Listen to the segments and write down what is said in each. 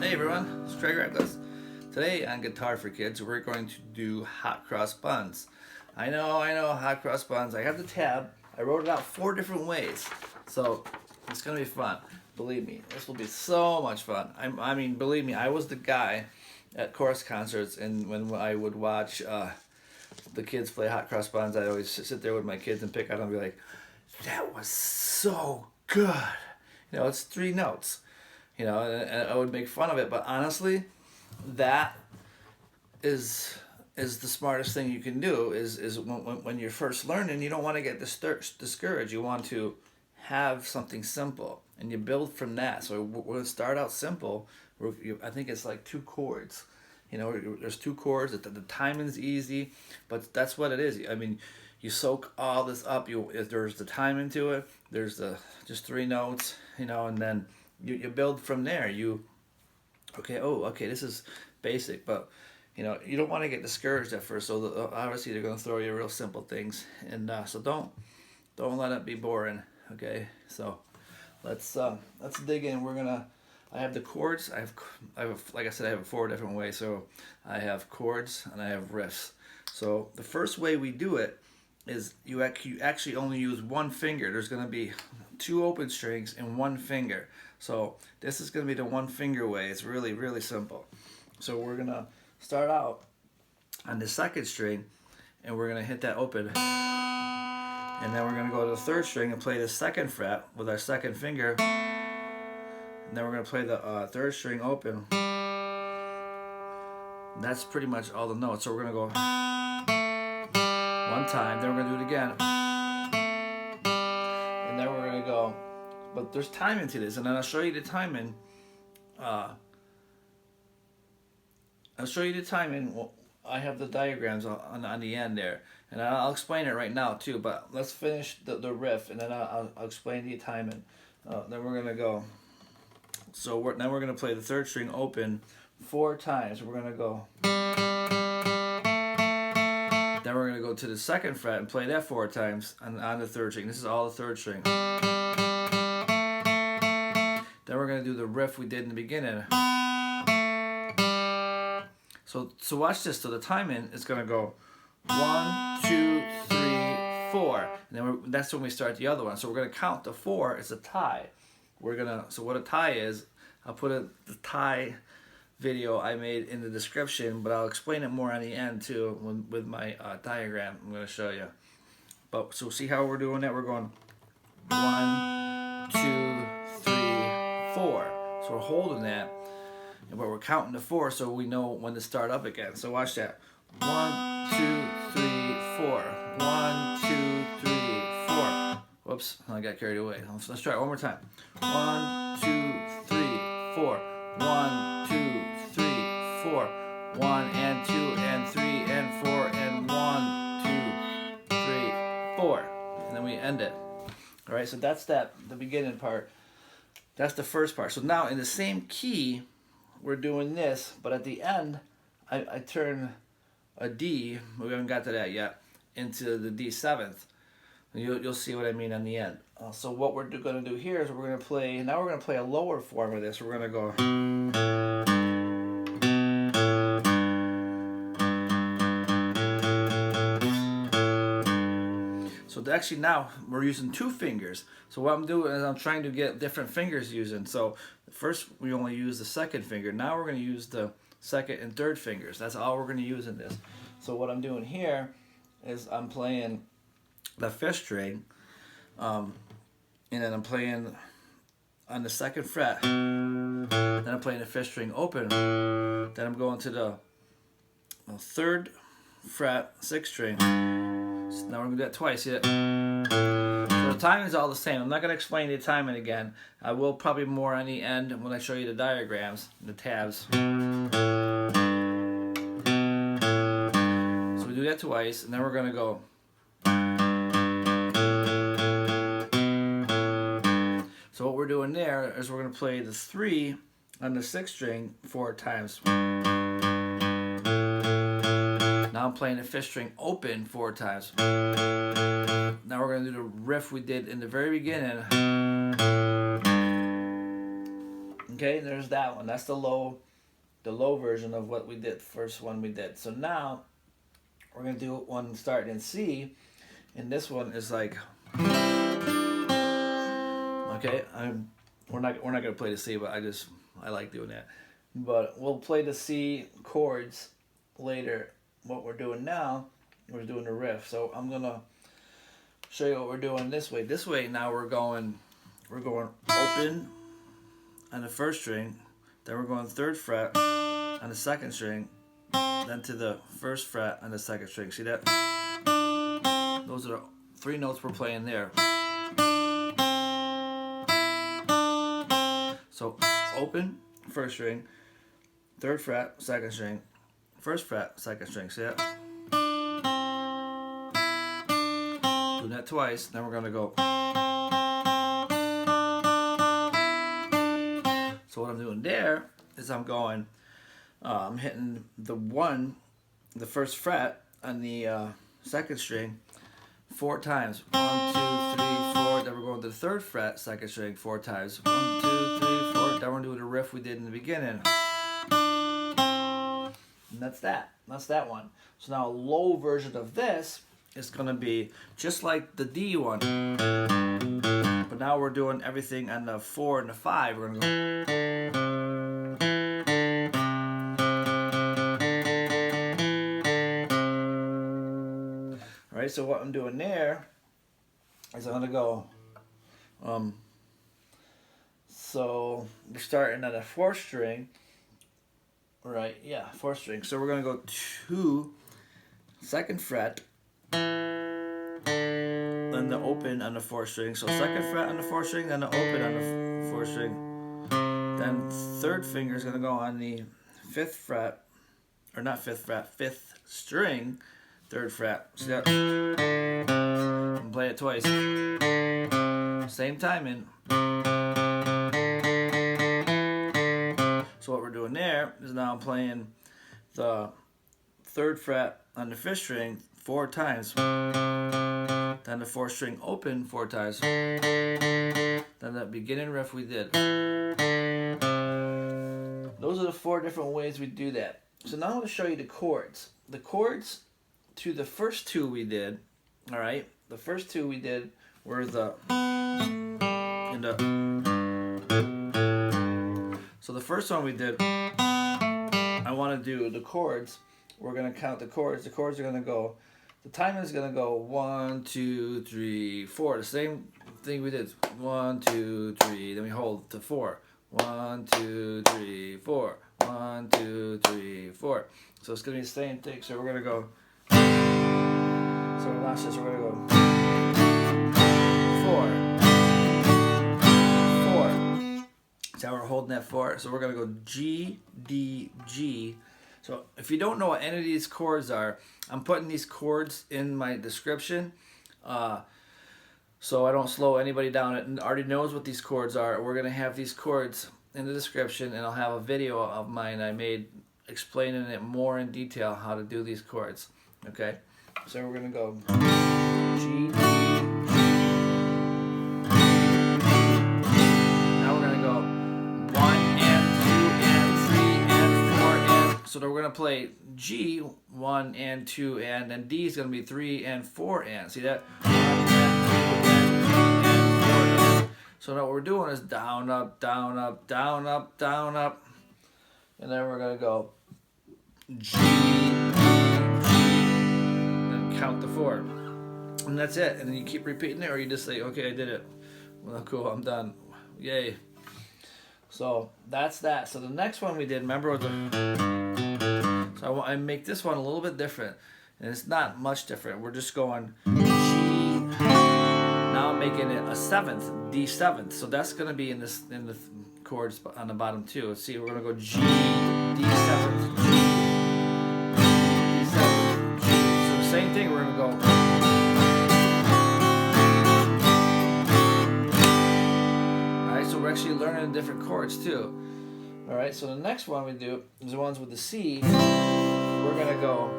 Hey everyone, it's Wreckless. Today on Guitar for Kids, we're going to do hot cross buns. I know, hot cross buns. I have the tab. I wrote it out 4 different ways, so it's gonna be fun. Believe me, this will be so much fun. I mean, believe me, I was the guy at chorus concerts, and when I would watch the kids play hot cross buns, I'd always sit there with my kids and pick out and be like, "That was so good." You know, it's 3 notes. You know, and I would make fun of it, but honestly, that is the smartest thing you can do. Is when you're first learning, you don't want to get discouraged. You want to have something simple, and you build from that. So we're gonna start out simple. I think it's like 2 chords. You know, there's 2 chords. The timing's easy, but that's what it is. I mean, you soak all this up. There's the timing to it. There's the just 3 notes. You know, and then you build from there. Okay, this is basic, but you know, you don't want to get discouraged at first. So obviously they're going to throw you real simple things, and so don't let it be boring. Okay, so let's dig in. I have the chords. I have like I said, I have 4 different ways. So I have chords and I have riffs. So the first way we do it is you actually only use 1 finger. There's going to be 2 open strings and 1 finger. So this is going to be the 1 finger way. It's really, really simple. So we're going to start out on the 2nd string, and we're going to hit that open. And then we're going to go to the 3rd string and play the 2nd fret with our 2nd finger. And then we're going to play the 3rd string open. And that's pretty much all the notes. So we're going to go 1 time, then we're going to do it again. And then we're going to go, but there's timing to this, and then I'll show you the timing. Well, I have the diagrams on the end there, and I'll explain it right now too, but let's finish the riff, and then I'll explain the timing. Then we're going to go, so now we're going to play the 3rd string open 4 times. We're going to go, then we're going to go to the 2nd fret and play that 4 times on the 3rd string. This is all the 3rd string. Then we're going to do the riff we did in the beginning. So watch this. So the timing is going to go 1, 2, 3, 4. And then that's when we start the other one. So we're going to count to 4. It's a tie. So what a tie is, I'll put the tie video I made in the description, but I'll explain it more on the end too with my diagram I'm going to show you. But so see how we're doing that? We're going 1, 2, 3, 4. So we're holding that, but we're counting to 4 so we know when to start up again. So watch that. 1, 2, 3, 4. 1, 2, 3, 4. Whoops, I got carried away. Let's try it one more time. 1, 2, 3, 4. 1, 2, 3, 4. 1 and 2 and 3 and 4 and 1, 2, 3, 4. And then we end it. All right, so that's the beginning part. That's the first part. So now in the same key, we're doing this, but at the end, I turn a D, we haven't got to that yet, into the D7th. You'll see what I mean on the end. So what we're going to do here is we're going to play a lower form of this. We're going to go. So actually now we're using 2 fingers. So what I'm doing is I'm trying to get different fingers using. So first we only use the 2nd finger. Now we're going to use the 2nd and 3rd fingers. That's all we're going to use in this. So what I'm doing here is I'm playing the 5th string, and then I'm playing on the 2nd fret. Then I'm playing the 5th string open. Then I'm going to the 3rd fret, 6th string. So now we're going to do that twice. See that? So the timing is all the same. I'm not going to explain the timing again. I will probably more on the end when I show you the diagrams, the tabs. So we do that twice, and then we're going to go. So what we're doing there is we're going to play the 3 on the 6th string 4 times. Now I'm playing the 5th string open 4 times. Now we're going to do the riff we did in the very beginning. Okay, there's that one. That's the low version of what we did, first one we did. So now we're gonna do one starting in C, and this one is like, okay, we're not gonna play the C, but I like doing that. But we'll play the C chords later. What we're doing now, we're doing the riff. So I'm gonna show you what we're doing this way. This way now we're going open on the first string, then we're going 3rd fret on the 2nd string, then to the 1st fret on the 2nd string. See that? Those are the 3 notes we're playing there. So open, 1st string, 3rd fret, 2nd string, 1st fret, 2nd string. See that? Doing that twice, then we're gonna go. So what I'm doing there is I'm hitting the 1st fret on the 2nd string 4 times. 1, 2, 3, 4. Then we're going to the 3rd fret, 2nd string 4 times. 1, 2, 3, 4. Then we're doing the riff we did in the beginning. And that's that. That's that one. So now a low version of this is going to be just like the D one. But now we're doing everything on the 4 and the 5. We're going to go. Alright, so what I'm doing there is I'm going to go. So we're starting at a 4th string. Right, yeah, 4th string. So we're going to go to 2nd fret, then the open on the 4th string. So 2nd fret on the 4th string, then the open on the 4th string. Then 3rd finger is going to go on the 5th fret, or not 5th fret, 5th string, 3rd fret. See that? And play it twice. Same timing. So what we're doing there is now I'm playing the 3rd fret on the 5th string 4 times. Then the 4th string open 4 times. Then that beginning riff we did. Those are the 4 different ways we do that. So now I want to show you the chords. The chords to the first 2 we did, all right? The first 2 we did were the and the. So the first one we did, I want to do the chords. We're going to count the chords. The chords are going to go, the timing is going to go 1, 2, 3, 4. The same thing we did. 1, 2, 3. Then we hold to 4. 1, 2, 3, 4. 1, 2, 3, 4. So it's going to be the same thing. So we're going to go. So watch this. We're going to go 4. 4. So we're holding that 4. So we're going to go G, D, G. So if you don't know what any of these chords are, I'm putting these chords in my description. So I don't slow anybody down. It already knows what these chords are. We're going to have these chords in the description, and I'll have a video of mine I made explaining it more in detail how to do these chords. Okay? So we're going to go G, D, G. Now we're going to go 1 and 2 and 3 and 4 and. So then we're going to play G, 1 and 2 and, and D is going to be 3 and 4 and. See that? 1 and 2 and 3 and 4 and. So now what we're doing is down, up, down, up, down, up, down, up. And then we're going to go G, then count the 4. And that's it. And then you keep repeating it, or you just say, okay, I did it. Well, cool, I'm done. Yay. So that's that. So the next one we did, remember, was so I make this one a little bit different. And it's not much different. We're just going G. Now I'm making it a 7th, D 7th. So that's going to be in the chords on the bottom too. Let's see, we're going to go G, D 7th, G, D 7th, G. So the same thing, we're going to go. Alright, so we're actually learning different chords too. Alright, so the next one we do is the ones with the C. We're going to go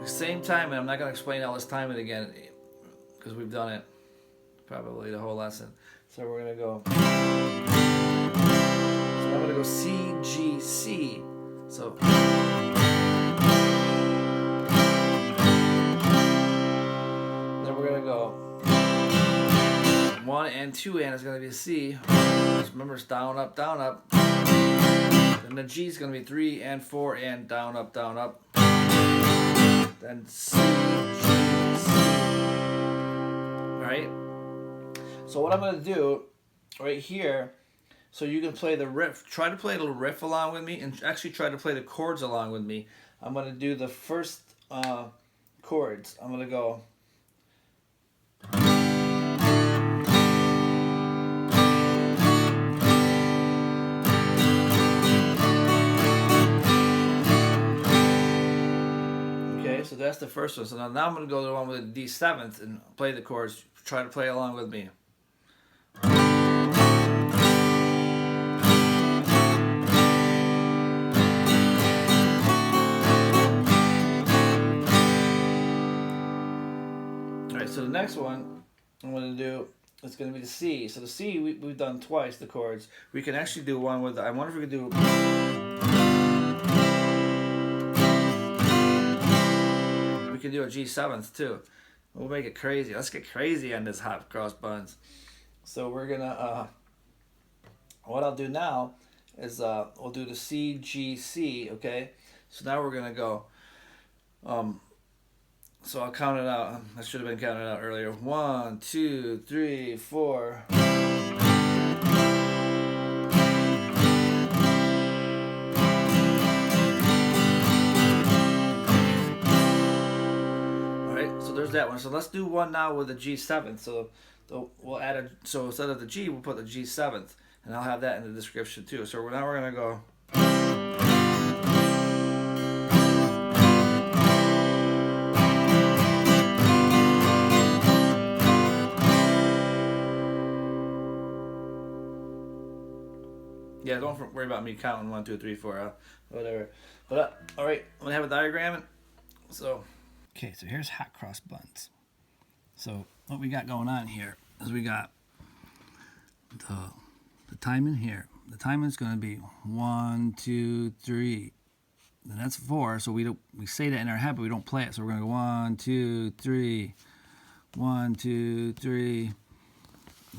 the same time, and I'm not going to explain all this timing again because we've done it probably the whole lesson. So we're going to go. So I'm going to go So then we're gonna go 1 and 2 and is gonna be C. Just remember it's down, up, down, up. Then the G is gonna be 3 and 4 and down, up, down, up. Then C, G, C. Alright? So what I'm gonna do right here, so you can play the riff, try to play a little riff along with me, and actually try to play the chords along with me. I'm gonna do the first chords. I'm gonna go. Okay, so that's the first one. So now I'm gonna go to the one with the D7th and play the chords. Try to play along with me. Alright, so the next one I'm going to do is going to be the C. So the C we've done twice, the chords. We can actually do one with, I wonder if we could do... We can do a G7th too. We'll make it crazy. Let's get crazy on this hot cross buns. So we're going to... what I'll do now is we'll do the C, G, C, okay? So now we're going to go... So I'll count it out. I should have been counting it out earlier. 1, 2, 3, 4. Alright, so there's that one. So let's do one now with the G7th. So we'll add a, so instead of the G, we'll put the G7th. And I'll have that in the description too. So now we're going to go. Yeah, don't worry about me counting 1, 2, 3, 4, whatever. But all right, I'm gonna have a diagram. So, okay, so here's hot cross buns. So what we got going on here is we got the timing here. The timing is gonna be 1, 2, 3. Then that's 4. So we say that in our head, but we don't play it. So we're gonna go 1, 2, 3, 1, 2, 3. And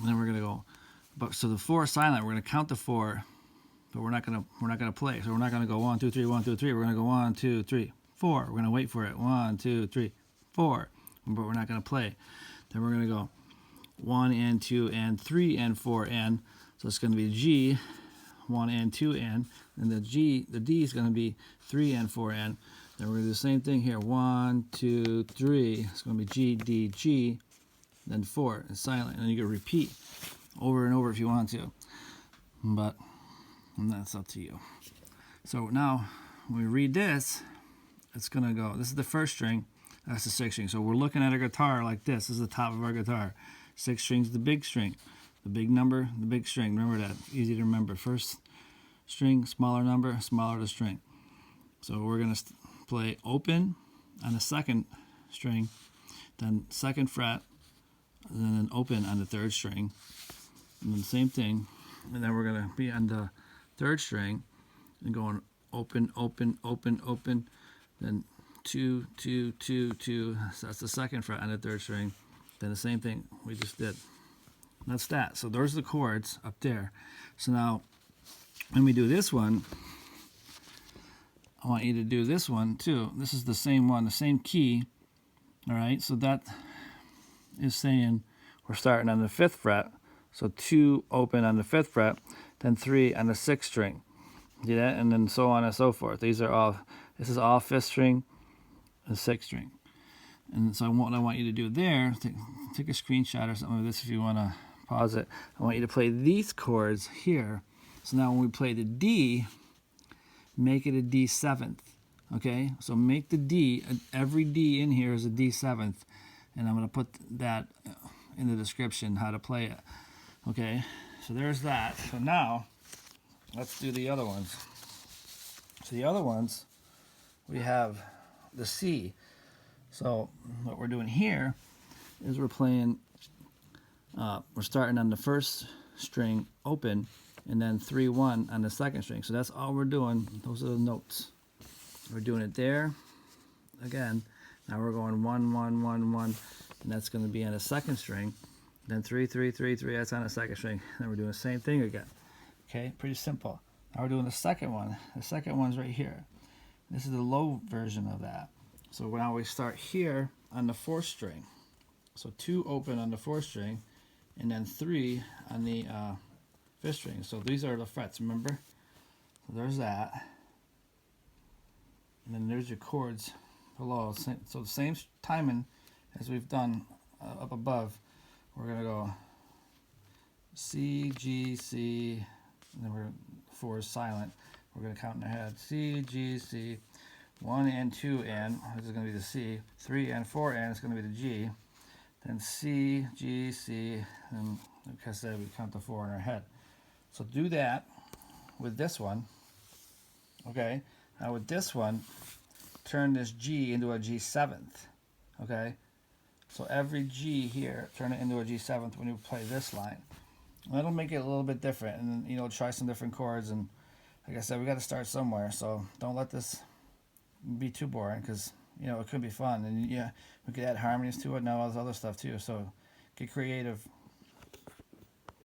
then we're gonna go. But so the 4 is silent. We're gonna count the 4. But we're not gonna play. So we're not gonna go 1, 2, 3, 1, 2, 3. We're gonna go 1, 2, 3, 4. We're gonna wait for it. 1, 2, 3, 4. But we're not gonna play. Then we're gonna go 1 and 2 and 3 and 4 and. So it's gonna be G, 1 and 2 and the D is gonna be 3 and 4 and. Then we're gonna do the same thing here. 1, 2, 3. It's gonna be G, D, G. Then 4. It's silent, and then you can repeat over and over if you want to. But that's up to you. So now when we read this, it's gonna go, this is the first string, that's the 6th string. So we're looking at a guitar like this. This is the top of our guitar. 6th string's the big string. The big number, the big string. Remember that, easy to remember. First string, smaller number, smaller the string. So we're gonna play open on the 2nd string, then 2nd fret, and then open on the 3rd string, and then the same thing, and then we're gonna be on the 3rd string and going open, open, open, open, then 2, 2, 2, 2. So that's the 2nd fret on the 3rd string. Then the same thing we just did. That's that. So those are the chords up there. So now when we do this one, I want you to do this one too. This is the same one, the same key. All right, so that is saying we're starting on the 5th fret. So 2 open on the 5th fret, then 3 on the 6th string. See that? And then so on and so forth. These are all, this is all 5th string and 6th string. And so what I want you to do there, take a screenshot or something of this if you want to pause it. I want you to play these chords here. So now when we play the D, make it a D7th. Okay? So make the D, every D in here is a D7th. And I'm going to put that in the description, how to play it. Okay? So there's that. So now, let's do the other ones. So the other ones, we have the C. So what we're doing here is we're playing, we're starting on the 1st string open, and then 3, 1 on the 2nd string. So that's all we're doing. Those are the notes. We're doing it there. Again, now we're going 1, 1, 1, 1, and that's going to be on the second string. Then 3, 3, 3, 3, that's on the second string. Then we're doing the same thing again. Okay, pretty simple. Now we're doing the second one. The second one's right here. This is the low version of that. So now we start here on the 4th string. So 2 open on the 4th string, and then 3 on the 5th string. So these are the frets, remember? So there's that. And then there's your chords below. So the same timing as we've done up above. We're going to go C, G, C, and then 4 is silent. We're going to count in our head. C, G, C, 1 and 2 and, this is going to be the C, 3 and 4 and, it's going to be the G. Then C, G, C, and like I said, we count the 4 in our head. So do that with this one. Okay, now with this one, turn this G into a G7th. Okay, so every G here, turn it into a G7th when you play this line. And that'll make it a little bit different, and you know, try some different chords. And like I said, we got to start somewhere. So don't let this be too boring, because you know it could be fun, and yeah, we could add harmonies to it and all this other stuff too. So get creative